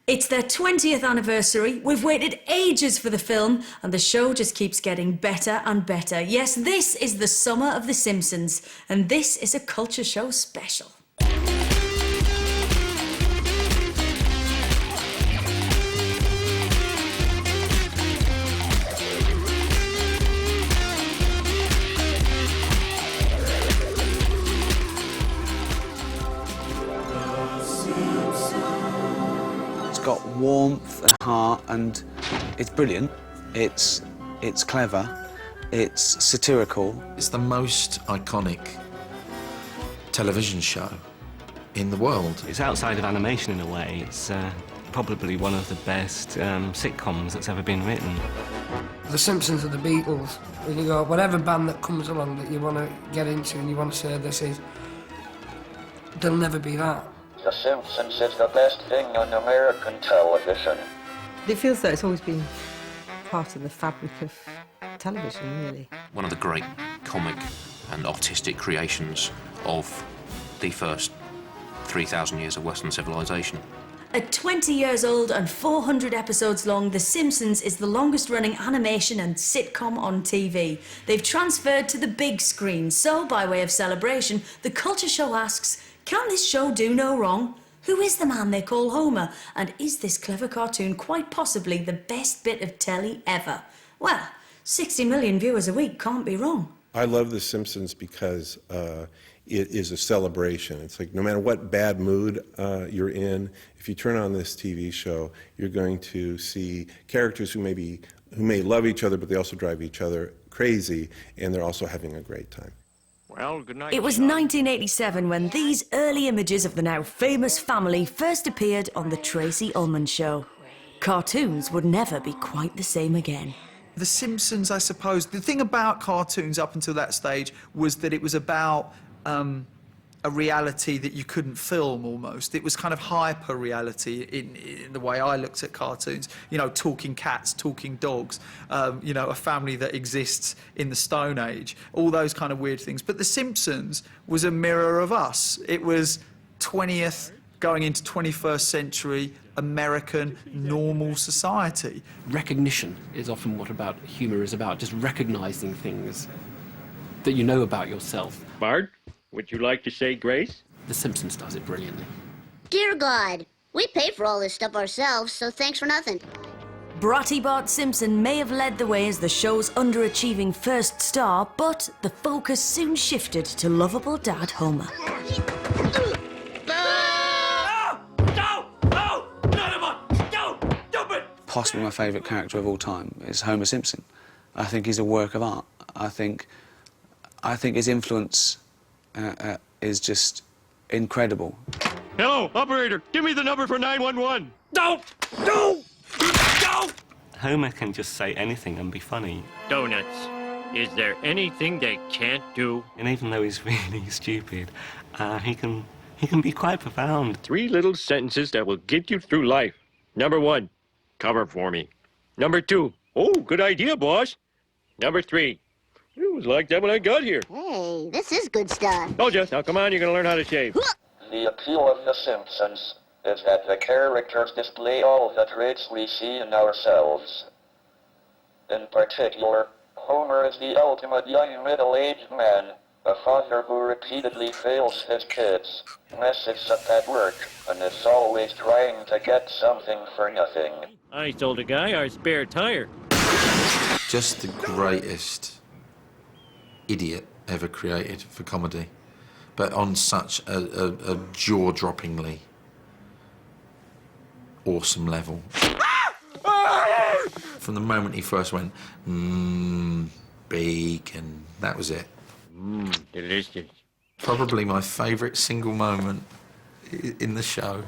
It's their 20th anniversary. We've waited ages for the film, and the show just keeps getting better and better. Yes, this is the summer of The Simpsons, and this is a culture show special. Got warmth and heart, and it's brilliant. It's clever. It's satirical. It's the most iconic television show in the world. It's outside of animation in a way. It's probably one of the best sitcoms that's ever been written. The Simpsons are the Beatles. And you go, whatever band that comes along that you want to get into and you want to say this is, there'll never be that. The Simpsons is the best thing on American television. It feels that it's always been part of the fabric of television, really. One of the great comic and artistic creations of the first 3,000 years of Western civilization. At 20 years old and 400 episodes long, The Simpsons is the longest-running animation and sitcom on TV. They've transferred to the big screen, so by way of celebration, the Culture Show asks, can this show do no wrong? Who is the man they call Homer? And is this clever cartoon quite possibly the best bit of telly ever? Well, 60 million viewers a week can't be wrong. I love The Simpsons because it is a celebration. It's like no matter what bad mood you're in, if you turn on this TV show, you're going to see characters who may love each other, but they also drive each other crazy, and they're also having a great time. Well, good night. It was 1987 when these early images of the now famous family first appeared on The Tracy Ullman Show. Cartoons would never be quite the same again. The Simpsons, I suppose, the thing about cartoons up until that stage was that it was about a reality that you couldn't film, almost. It was kind of hyper-reality in the way I looked at cartoons. You know, talking cats, talking dogs, you know, a family that exists in the Stone Age, all those kind of weird things. But The Simpsons was a mirror of us. It was 20th, going into 21st century, American, normal society. Recognition is often what humour is about, just recognising things that you know about yourself. Bart, would you like to say grace? The Simpsons does it brilliantly. Dear God, we pay for all this stuff ourselves, so thanks for nothing. Bratty Bart Simpson may have led the way as the show's underachieving first star, but the focus soon shifted to lovable dad Homer. Possibly my favourite character of all time is Homer Simpson. I think he's a work of art. I think his influence is just incredible. Hello, operator, give me the number for 911. No! Homer can just say anything and be funny. Donuts. Is there anything they can't do? And even though he's really stupid, he can be quite profound. 3 little sentences that will get you through life. Number 1, cover for me. Number 2, oh, good idea, boss. Number 3, it was like that when I got here. Hey, this is good stuff. Told you. Now, come on, you're going to learn how to shave. The appeal of The Simpsons is that the characters display all the traits we see in ourselves. In particular, Homer is the ultimate young middle-aged man, a father who repeatedly fails his kids, messes up at work, and is always trying to get something for nothing. I sold a guy our spare tire. Just the greatest idiot ever created for comedy, but on such a jaw-droppingly awesome level. From the moment he first went, bacon, that was it. Delicious. Probably my favourite single moment in the show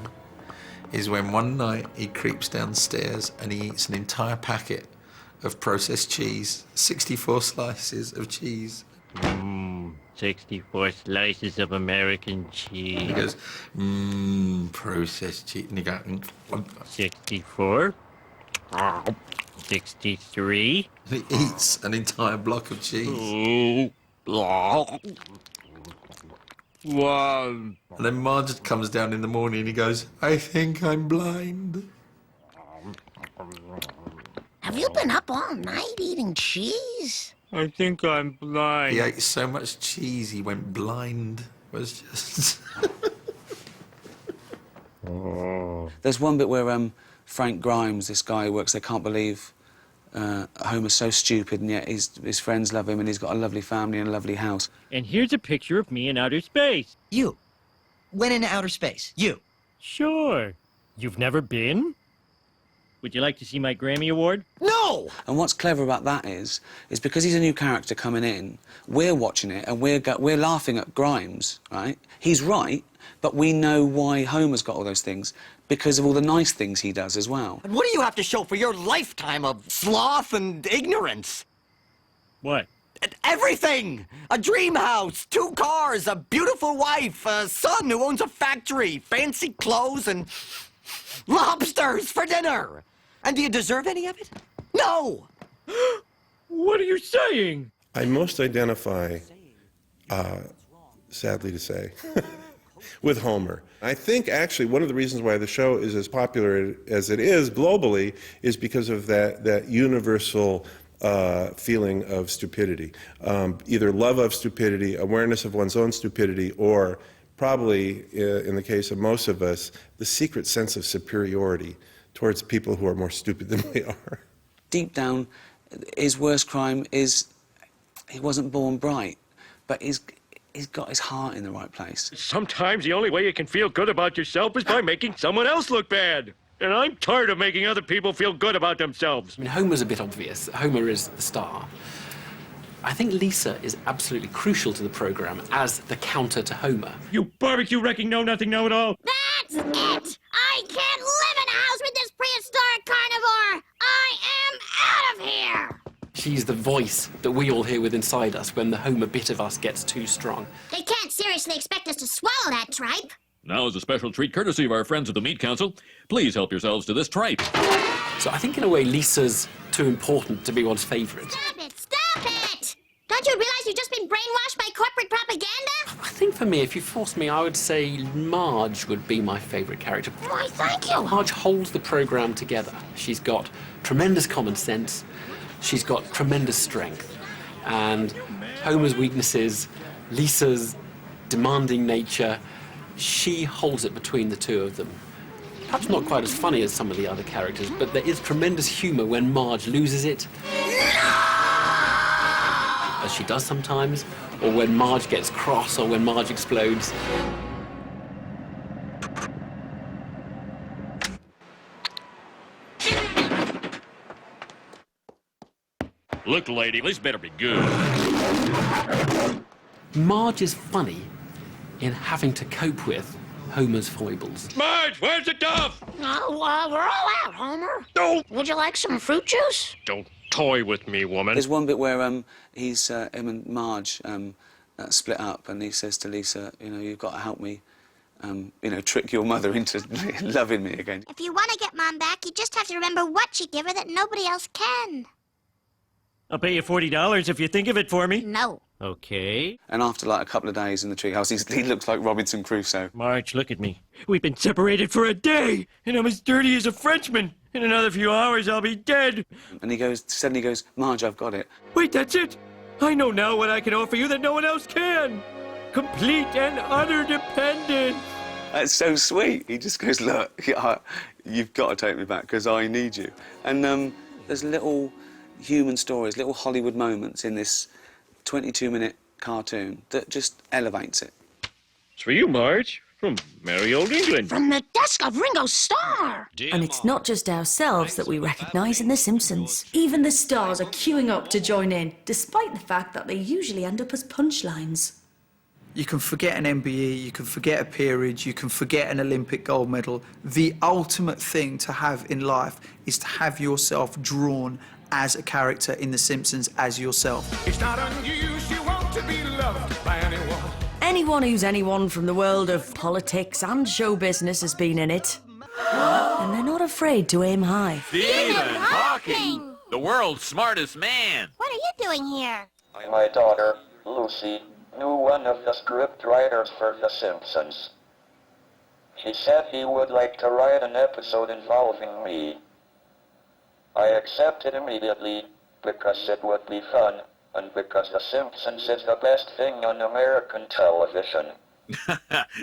is when one night he creeps downstairs and he eats an entire packet of processed cheese, 64 slices of cheese. 64 slices of American cheese. He goes, processed cheese. And he goes, 64. 63. And he eats an entire block of cheese. One. And then Marge comes down in the morning and he goes, I think I'm blind. Have you been up all night eating cheese? I think I'm blind. He ate so much cheese he went blind. It was just... There's one bit where Frank Grimes, this guy who works there, can't believe Homer's so stupid, and yet his friends love him, and he's got a lovely family and a lovely house. And here's a picture of me in outer space. You went into outer space. You. Sure. You've never been? Would you like to see my Grammy Award? No! And what's clever about that is because he's a new character coming in, we're watching it and we're laughing at Grimes, right? He's right, but we know why Homer's got all those things, because of all the nice things he does as well. And what do you have to show for your lifetime of sloth and ignorance? What? Everything! A dream house, 2 cars, a beautiful wife, a son who owns a factory, fancy clothes, and lobsters for dinner. And do you deserve any of it? No! What are you saying? I most identify, sadly to say, with Homer. I think actually one of the reasons why the show is as popular as it is globally is because of that universal feeling of stupidity. Either love of stupidity, awareness of one's own stupidity, or probably, in the case of most of us, the secret sense of superiority towards people who are more stupid than we are. Deep down, his worst crime is he wasn't born bright, but he's got his heart in the right place. Sometimes the only way you can feel good about yourself is by making someone else look bad. And I'm tired of making other people feel good about themselves. I mean, Homer's a bit obvious. Homer is the star. I think Lisa is absolutely crucial to the programme as the counter to Homer. You barbecue-wrecking know-nothing know-it-all. That's it! I can't live in a house with this prehistoric carnivore! I am out of here! She's the voice that we all hear with inside us when the Homer bit of us gets too strong. They can't seriously expect us to swallow that tripe. Now, as a special treat courtesy of our friends at the Meat Council, please help yourselves to this tripe. So I think in a way Lisa's too important to be one's favourite. Stop it! Stop it! Don't you realize you've just been brainwashed by corporate propaganda? I think for me, if you forced me, I would say Marge would be my favourite character. Why, thank you. Marge holds the programme together. She's got tremendous common sense. She's got tremendous strength. And Homer's weaknesses, Lisa's demanding nature, she holds it between the two of them. Perhaps not quite as funny as some of the other characters, but there is tremendous humour when Marge loses it. As she does sometimes, or when Marge gets cross, or when Marge explodes. Look, lady, this better be good. Marge is funny in having to cope with Homer's foibles. Marge, where's the duff? Oh, we're all out, Homer. No. Would you like some fruit juice? Don't toy with me, woman. There's one bit where him and Marge split up, and he says to Lisa, you know, you've got to help me, trick your mother into loving me again. If you want to get Mom back, you just have to remember what you give her that nobody else can. I'll pay you $40 if you think of it for me. No. Okay. And after like a couple of days in the treehouse, he looks like Robinson Crusoe. Marge, look at me. We've been separated for a day, and I'm as dirty as a Frenchman. In another few hours, I'll be dead. And he suddenly goes, Marge, I've got it. Wait, that's it? I know now what I can offer you that no one else can. Complete and utter dependence. That's so sweet. He just goes, look, you've got to take me back because I need you. And there's little human stories, little Hollywood moments in this 22-minute cartoon that just elevates it. It's for you, Marge, from merry old England. From the desk of Ringo Starr. And it's not just ourselves that we recognise in The Simpsons. Even the stars are queuing up to join in, despite the fact that they usually end up as punchlines. You can forget an MBE, you can forget a peerage, you can forget an Olympic gold medal. The ultimate thing to have in life is to have yourself drawn as a character in The Simpsons as yourself. It's not unusual to be loved by anyone. Anyone who's anyone from the world of politics and show business has been in it. And they're not afraid to aim high. Stephen Hawking! The world's smartest man. What are you doing here? My daughter, Lucy, knew one of the script writers for The Simpsons. He said he would like to write an episode involving me. I accepted immediately, because it would be fun, and because The Simpsons is the best thing on American television.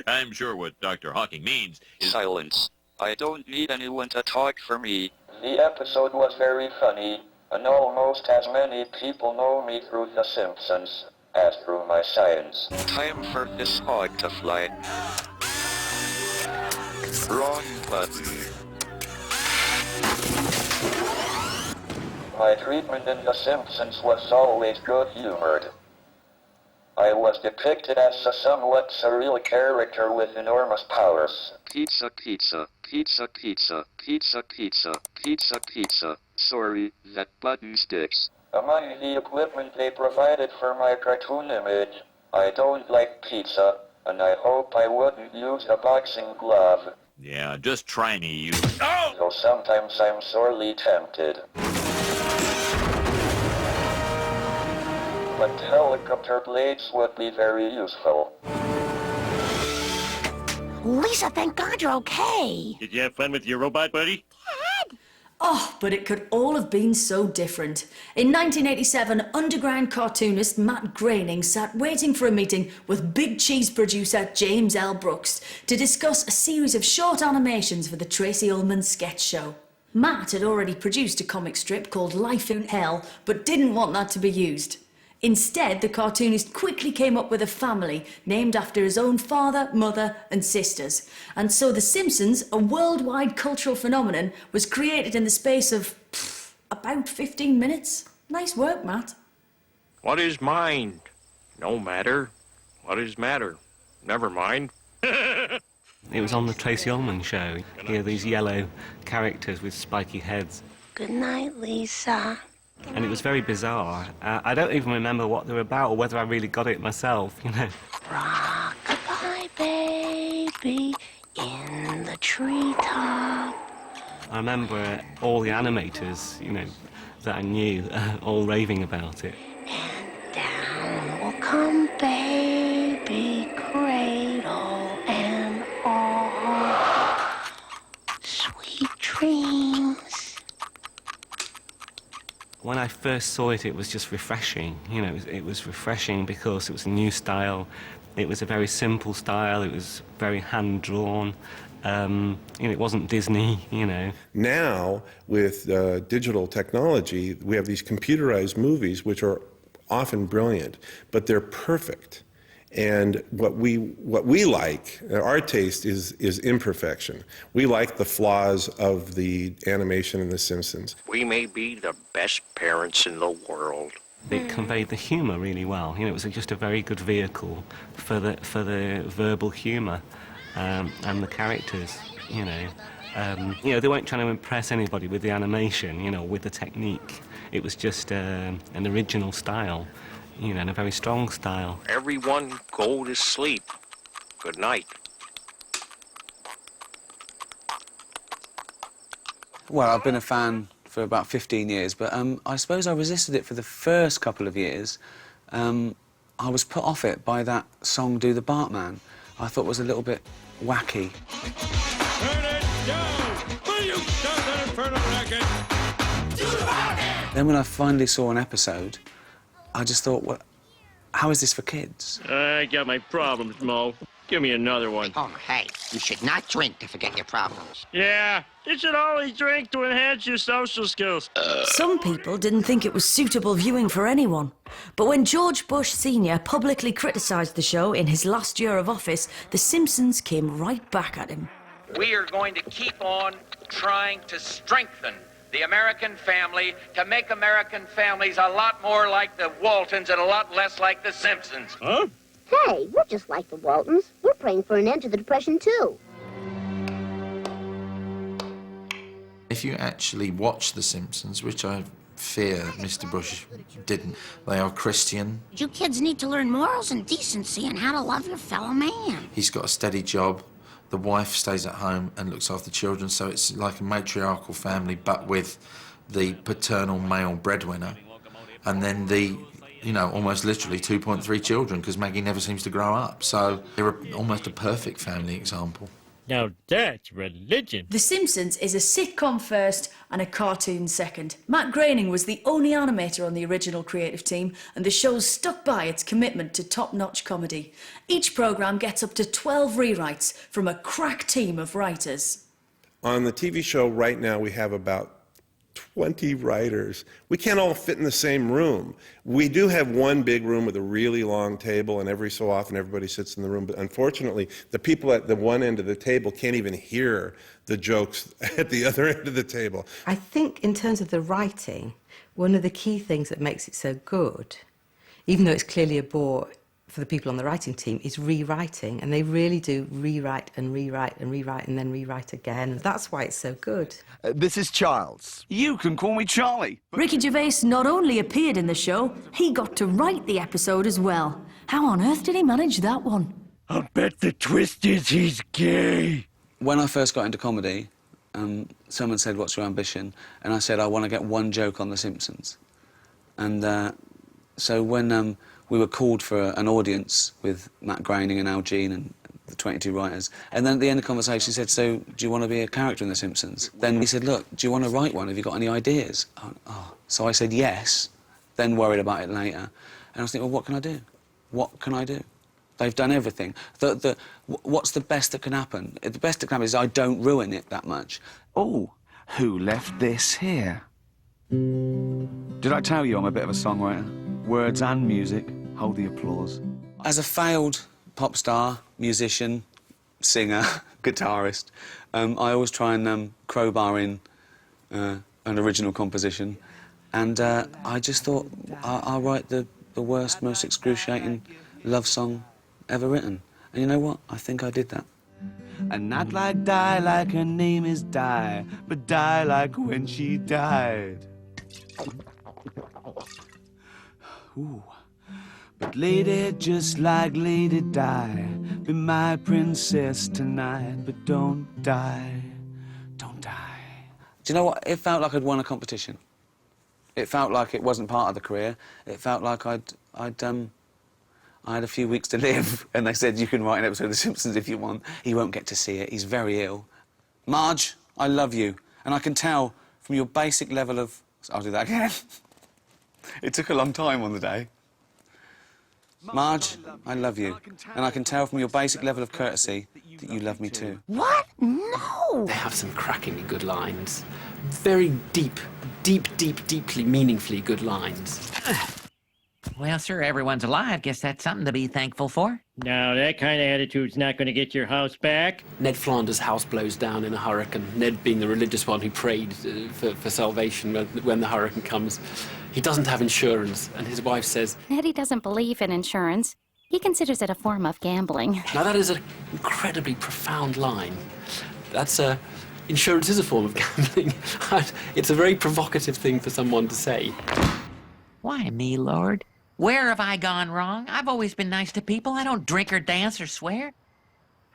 I'm sure what Dr. Hawking means is... Silence. I don't need anyone to talk for me. The episode was very funny, and almost as many people know me through The Simpsons as through my science. Time for this hog to fly. Wrong button. My treatment in The Simpsons was always good-humored. I was depicted as a somewhat surreal character with enormous powers. Pizza, pizza, pizza, pizza, pizza, pizza, pizza, pizza. Sorry, that button sticks. Among the equipment they provided for my cartoon image, I don't like pizza, and I hope I wouldn't use a boxing glove. Yeah, just try me, you... Though sometimes I'm sorely tempted. But helicopter blades would be very useful. Lisa, thank God you're okay. Did you have fun with your robot buddy? Oh, but it could all have been so different. In 1987, underground cartoonist Matt Groening sat waiting for a meeting with Big Cheese producer James L. Brooks to discuss a series of short animations for the Tracy Ullman sketch show. Matt had already produced a comic strip called Life in Hell, but didn't want that to be used. Instead, the cartoonist quickly came up with a family named after his own father, mother and sisters. And so The Simpsons, a worldwide cultural phenomenon, was created in the space of about 15 minutes. Nice work, Matt. What is mind? No matter. What is matter? Never mind. It was on the Tracy Ullman show. You hear these yellow characters with spiky heads. Good night, Lisa. And it was very bizarre. I don't even remember what they were about or whether I really got it myself, you know. Rock-a-bye, baby, in the treetop. I remember all the animators, you know, that I knew, all raving about it. Down will come baby, cradle and all. Sweet dreams. When I first saw it, it was just refreshing. You know, it was refreshing because it was a new style. It was a very simple style. It was very hand-drawn. You know, it wasn't Disney, you know. Now, with digital technology, we have these computerized movies which are often brilliant, but they're perfect. And what we like, our taste is imperfection. We like the flaws of the animation in The Simpsons. We may be the best parents in the world. It conveyed the humour really well. You know, it was just a very good vehicle for the verbal humour and the characters. You know, they weren't trying to impress anybody with the animation. You know, with the technique. It was just an original style. You know, and a very strong style. Everyone go to sleep. Good night. Well, I've been a fan for about 15 years, but I suppose I resisted it for the first couple of years. I was put off it by that song, Do the Bartman. I thought it was a little bit wacky. Turn it down! Will you start that infernal racket? Do the Bartman! Then when I finally saw an episode, I just thought, well, how is this for kids? I got my problems, Mo. Give me another one. Oh, hey, you should not drink to forget your problems. Yeah, you should always drink to enhance your social skills. Some people didn't think it was suitable viewing for anyone. But when George Bush Sr. publicly criticised the show in his last year of office, The Simpsons came right back at him. We are going to keep on trying to strengthen the American family, to make American families a lot more like the Waltons and a lot less like the Simpsons. Huh? Hey, we're just like the Waltons. We're praying for an end to the Depression, too. If you actually watch The Simpsons, which I fear Mr. Bush didn't, they are Christian. You kids need to learn morals and decency and how to love your fellow man. He's got a steady job. The wife stays at home and looks after the children, so it's like a matriarchal family, but with the paternal male breadwinner. And then the, you know, almost literally 2.3 children, because Maggie never seems to grow up. So they're almost a perfect family example. Now that's religion. The Simpsons is a sitcom first and a cartoon second. Matt Groening was the only animator on the original creative team, and the show's stuck by its commitment to top-notch comedy. Each programme gets up to 12 rewrites from a crack team of writers. On the TV show right now, we have about 20 writers. We can't all fit in the same room. We do have one big room with a really long table, and every so often everybody sits in the room. But unfortunately, the people at the one end of the table can't even hear the jokes at the other end of the table. I think in terms of the writing, one of the key things that makes it so good, even though it's clearly a bore for the people on the writing team, is rewriting, and they really do rewrite and rewrite and rewrite and then rewrite again. That's why it's so good. This is Charles. You can call me Charlie. Ricky Gervais not only appeared in the show, he got to write the episode as well. How on earth did he manage that one? I'll bet the twist is he's gay. When I first got into comedy, someone said, "What's your ambition?" And I said, "I want to get one joke on The Simpsons." And so when we were called for an audience with Matt Groening and Al Jean and the 22 writers, and then at the end of the conversation he said, "So, do you want to be a character in The Simpsons?" Then he said, "Look, do you want to write one? Have you got any ideas?" So I said yes, then worried about it later. And I was thinking, well, what can I do? What can I do? They've done everything. What's the best that can happen? The best that can happen is I don't ruin it that much. Oh, who left this here? Did I tell you I'm a bit of a songwriter? Words and music, hold the applause. As a failed pop star, musician, singer, guitarist, I always try and crowbar in an original composition. And I just thought, I'll write the worst, most excruciating love song ever written. And you know what? I think I did that. And not like die like her name is Di, but die like when she died. Ooh. But lady, just like Lady Di, be my princess tonight, but don't die, don't die. Do you know what? It felt like I'd won a competition. It felt like it wasn't part of the career. It felt like I had a few weeks to live, and they said, you can write an episode of The Simpsons if you want. He won't get to see it. He's very ill. Marge, I love you. And I can tell from your basic level of... I'll do that again. It took a long time on the day. Marge, I love you. And I can tell from your basic level of courtesy that you love me too. What? No! They have some crackingly good lines. Very deeply, meaningfully good lines. Well, sir, everyone's alive. Guess that's something to be thankful for. Now, that kind of attitude's not going to get your house back. Ned Flanders' house blows down in a hurricane. Ned being the religious one who prayed for salvation when the hurricane comes. He doesn't have insurance, and his wife says... Eddie doesn't believe in insurance. He considers it a form of gambling. Now, that is an incredibly profound line. That's insurance is a form of gambling. It's a very provocative thing for someone to say. Why me, Lord? Where have I gone wrong? I've always been nice to people. I don't drink or dance or swear.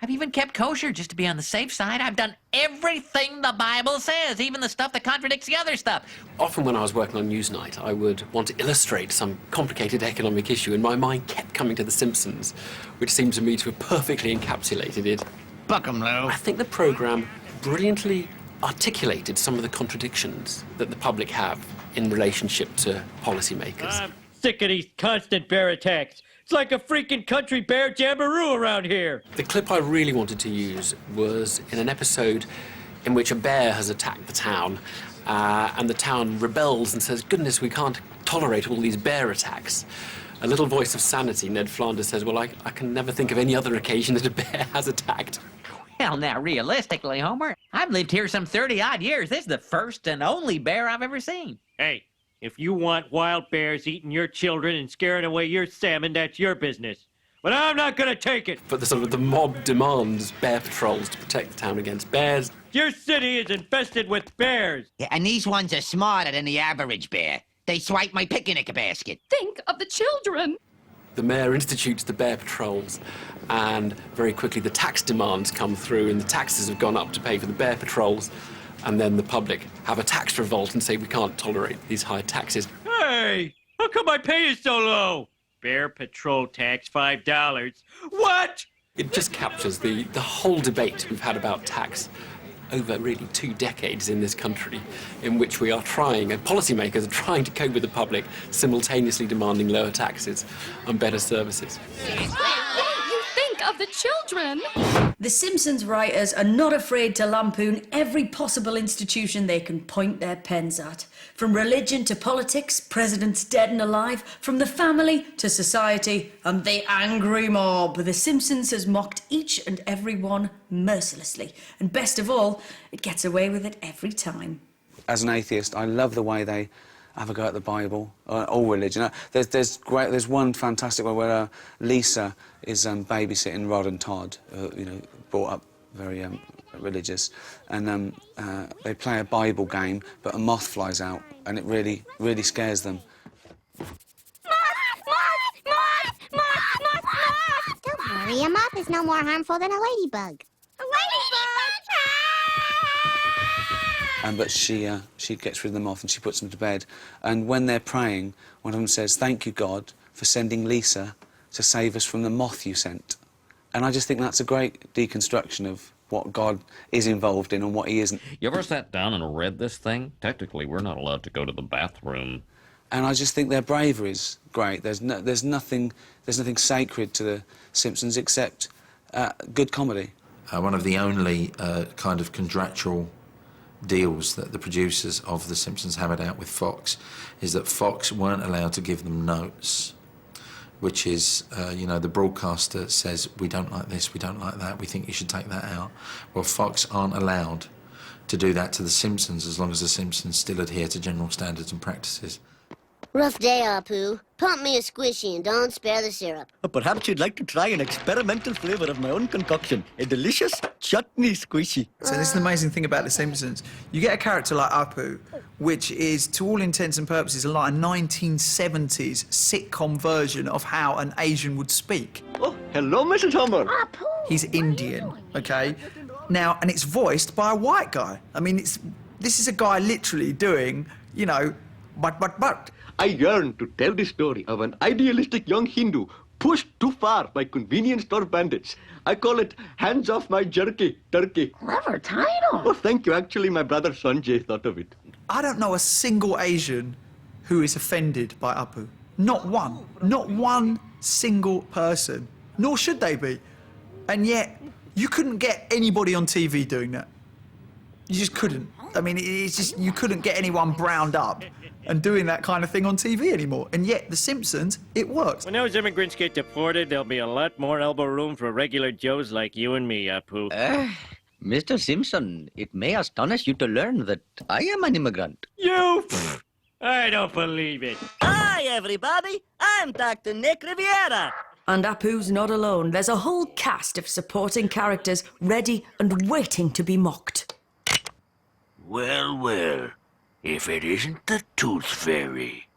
I've even kept kosher just to be on the safe side. I've done everything the Bible says, even the stuff that contradicts the other stuff. Often when I was working on Newsnight, I would want to illustrate some complicated economic issue, and my mind kept coming to The Simpsons, which seemed to me to have perfectly encapsulated it. Buck 'em, Lou. I think the programme brilliantly articulated some of the contradictions that the public have in relationship to policymakers. I'm sick of these constant bear attacks. It's like a freaking country bear jamboree around here. The clip I really wanted to use was in an episode in which a bear has attacked the town, and the town rebels and says, goodness, we can't tolerate all these bear attacks. A little voice of sanity, Ned Flanders, says, well, I can never think of any other occasion that a bear has attacked. Well, now, realistically, Homer, I've lived here some 30-odd years. This is the first and only bear I've ever seen. Hey, if you want wild bears eating your children and scaring away your salmon, that's your business. But I'm not gonna take it. But the mob demands bear patrols to protect the town against bears. Your city is infested with bears. Yeah, and these ones are smarter than the average bear. They swipe my picnic basket. Think of the children. The mayor institutes the bear patrols, and very quickly the tax demands come through, and the taxes have gone up to pay for the bear patrols. And then the public have a tax revolt and say we can't tolerate these high taxes. Hey, how come my pay is so low? Bear patrol tax $5. What? It just captures the whole debate we've had about tax over really 2 decades in this country, in which we are trying, and policymakers are trying to cope with the public, simultaneously demanding lower taxes and better services. You think of the children. The Simpsons writers are not afraid to lampoon every possible institution they can point their pens at. From religion to politics, presidents dead and alive, from the family to society and the angry mob. The Simpsons has mocked each and every one mercilessly. And best of all, it gets away with it every time. As an atheist, I love the way they have a go at the Bible, all religion. There's one fantastic one where Lisa is babysitting Rod and Todd, brought up very religious, and they play a Bible game, but a moth flies out, and it really, really scares them. Don't worry, a moth is no more harmful than a ladybug. A ladybug! But she gets rid of them off and she puts them to bed. And when they're praying, one of them says, "Thank you, God, for sending Lisa to save us from the moth you sent." And I just think that's a great deconstruction of what God is involved in and what he isn't. You ever sat down and read this thing? Technically, we're not allowed to go to the bathroom. And I just think their bravery is great. There's nothing sacred to the Simpsons except good comedy. One of the only kind of contractual deals that the producers of The Simpsons hammered out with Fox is that Fox weren't allowed to give them notes, which is, the broadcaster says, "We don't like this, we don't like that, we think you should take that out." Well, Fox aren't allowed to do that to The Simpsons as long as The Simpsons still adhere to general standards and practices. Rough day, Apu. Pump me a squishy and don't spare the syrup. Perhaps you'd like to try an experimental flavor of my own concoction, a delicious chutney squishy. So this is the amazing thing about The Simpsons. You get a character like Apu, which is, to all intents and purposes, like a 1970s sitcom version of how an Asian would speak. Oh, hello, Mrs. Homer. Apu! He's Indian, okay? Now, and it's voiced by a white guy. I mean, this is a guy literally doing, but. I yearn to tell the story of an idealistic young Hindu pushed too far by convenience store bandits. I call it Hands Off My Jerky, Turkey. Clever title. Oh, thank you. Actually, my brother Sanjay thought of it. I don't know a single Asian who is offended by Apu. Not one. Not one single person. Nor should they be. And yet, you couldn't get anybody on TV doing that. You just couldn't. I mean, it's just, you couldn't get anyone browned up and doing that kind of thing on TV anymore. And yet, The Simpsons, it works. When those immigrants get deported, there'll be a lot more elbow room for regular Joes like you and me, Apu. Mr. Simpson, it may astonish you to learn that I am an immigrant. You? I don't believe it. Hi, everybody. I'm Dr. Nick Riviera. And Apu's not alone. There's a whole cast of supporting characters ready and waiting to be mocked. Well, well. If it isn't the Tooth Fairy.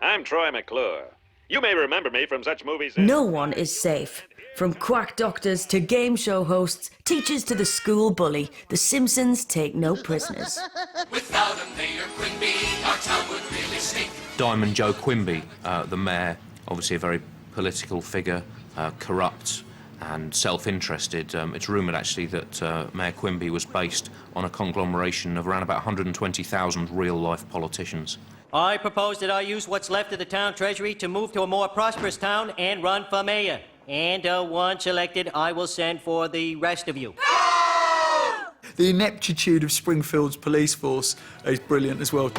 I'm Troy McClure. You may remember me from such movies as... No one is safe. From quack doctors to game show hosts, teachers to the school bully, The Simpsons take no prisoners. Without a Mayor Quimby, our town would really stink. Diamond Joe Quimby, the mayor, obviously a very political figure, corrupt and self-interested. It's rumoured, actually, that Mayor Quimby was based on a conglomeration of around about 120,000 real-life politicians. I propose that I use what's left of the town treasury to move to a more prosperous town and run for mayor. And once elected, I will send for the rest of you. The ineptitude of Springfield's police force is brilliant as well.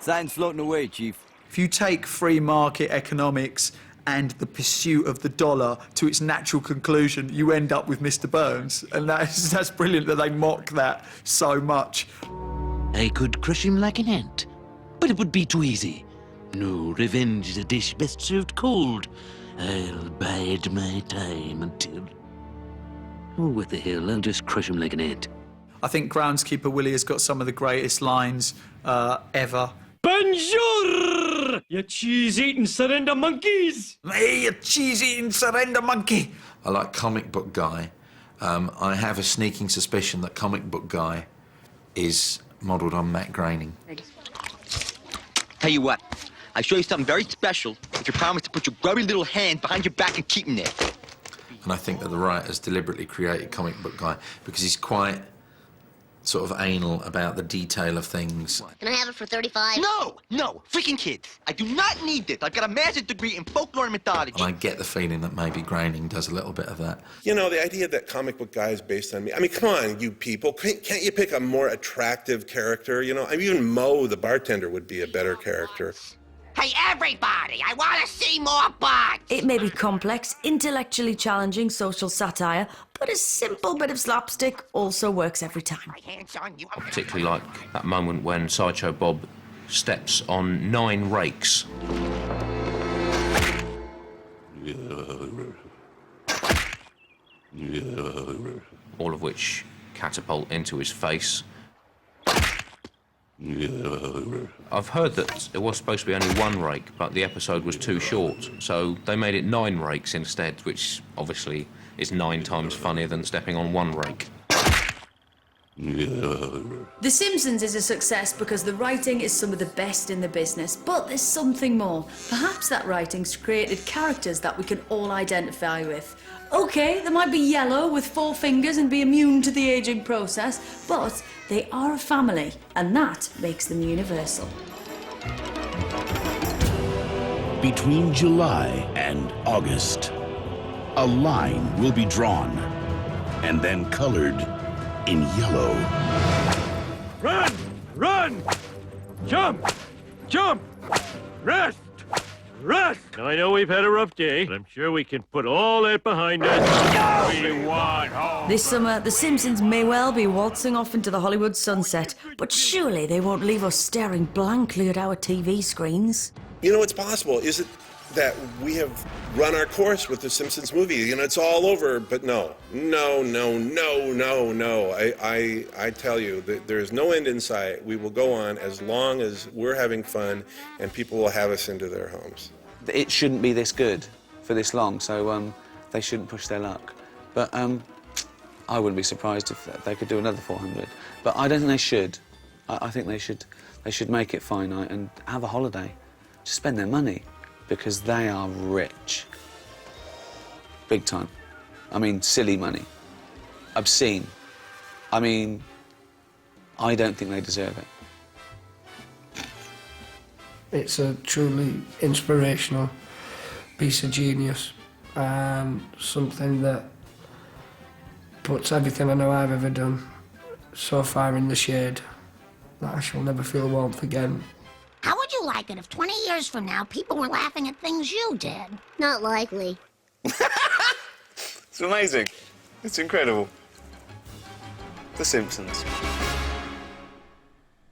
Signs floating away, Chief. If you take free market economics and the pursuit of the dollar to its natural conclusion, you end up with Mr. Burns. And that's brilliant that they mock that so much. I could crush him like an ant, but it would be too easy. No, revenge is a dish best served cold. I'll bide my time until... Oh, what the hell, I'll just crush him like an ant. I think Groundskeeper Willie has got some of the greatest lines ever. Bonjour, you cheese-eating surrender monkeys! Hey, you cheese-eating surrender monkey! I like Comic Book Guy. I have a sneaking suspicion that Comic Book Guy is modelled on Matt Groening. Tell you what, I show you something very special if you promise to put your grubby little hand behind your back and keep them there. And I think that the writers deliberately created Comic Book Guy because he's quite sort of anal about the detail of things. Can I have it for 35? No, freaking kids. I do not need this. I've got a master's degree in folklore and mythology. And I get the feeling that maybe Groening does a little bit of that. You know, the idea that Comic Book Guy is based on me. I mean, come on, you people. Can't you pick a more attractive character? You know, I mean, even Mo, the bartender, would be a better character. Hey, everybody, I want to see more butts! It may be complex, intellectually challenging social satire, but a simple bit of slapstick also works every time. I particularly like that moment when Sideshow Bob steps on 9 rakes. All of which catapult into his face. I've heard that there was supposed to be only 1 rake, but the episode was too short, so they made it 9 rakes instead, which obviously is 9 times funnier than stepping on 1 rake. The Simpsons is a success because the writing is some of the best in the business, but there's something more. Perhaps that writing's created characters that we can all identify with. Okay, they might be yellow with 4 fingers and be immune to the aging process, but they are a family, and that makes them universal. Between July and August, a line will be drawn and then colored in yellow. Run! Run! Jump! Jump! Rest! Rest! Now, I know we've had a rough day, but I'm sure we can put all that behind us. We want home. This summer, The Simpsons may well be waltzing off into the Hollywood sunset, but surely they won't leave us staring blankly at our TV screens. You know, it's possible. Is it that we have run our course with the Simpsons movie? You know, it's all over, but no. I tell you, there's no end in sight. We will go on as long as we're having fun and people will have us into their homes. It shouldn't be this good for this long, so they shouldn't push their luck. But I wouldn't be surprised if they could do another 400. But I don't think they should. I think they should make it finite and have a holiday. Just spend their money, because they are rich. Big time. I mean, silly money. Obscene. I mean, I don't think they deserve it. It's a truly inspirational piece of genius and something that puts everything I know I've ever done so far in the shade that I shall never feel warmth again. How would you like it if 20 years from now people were laughing at things you did? Not likely. It's amazing. It's incredible. The Simpsons.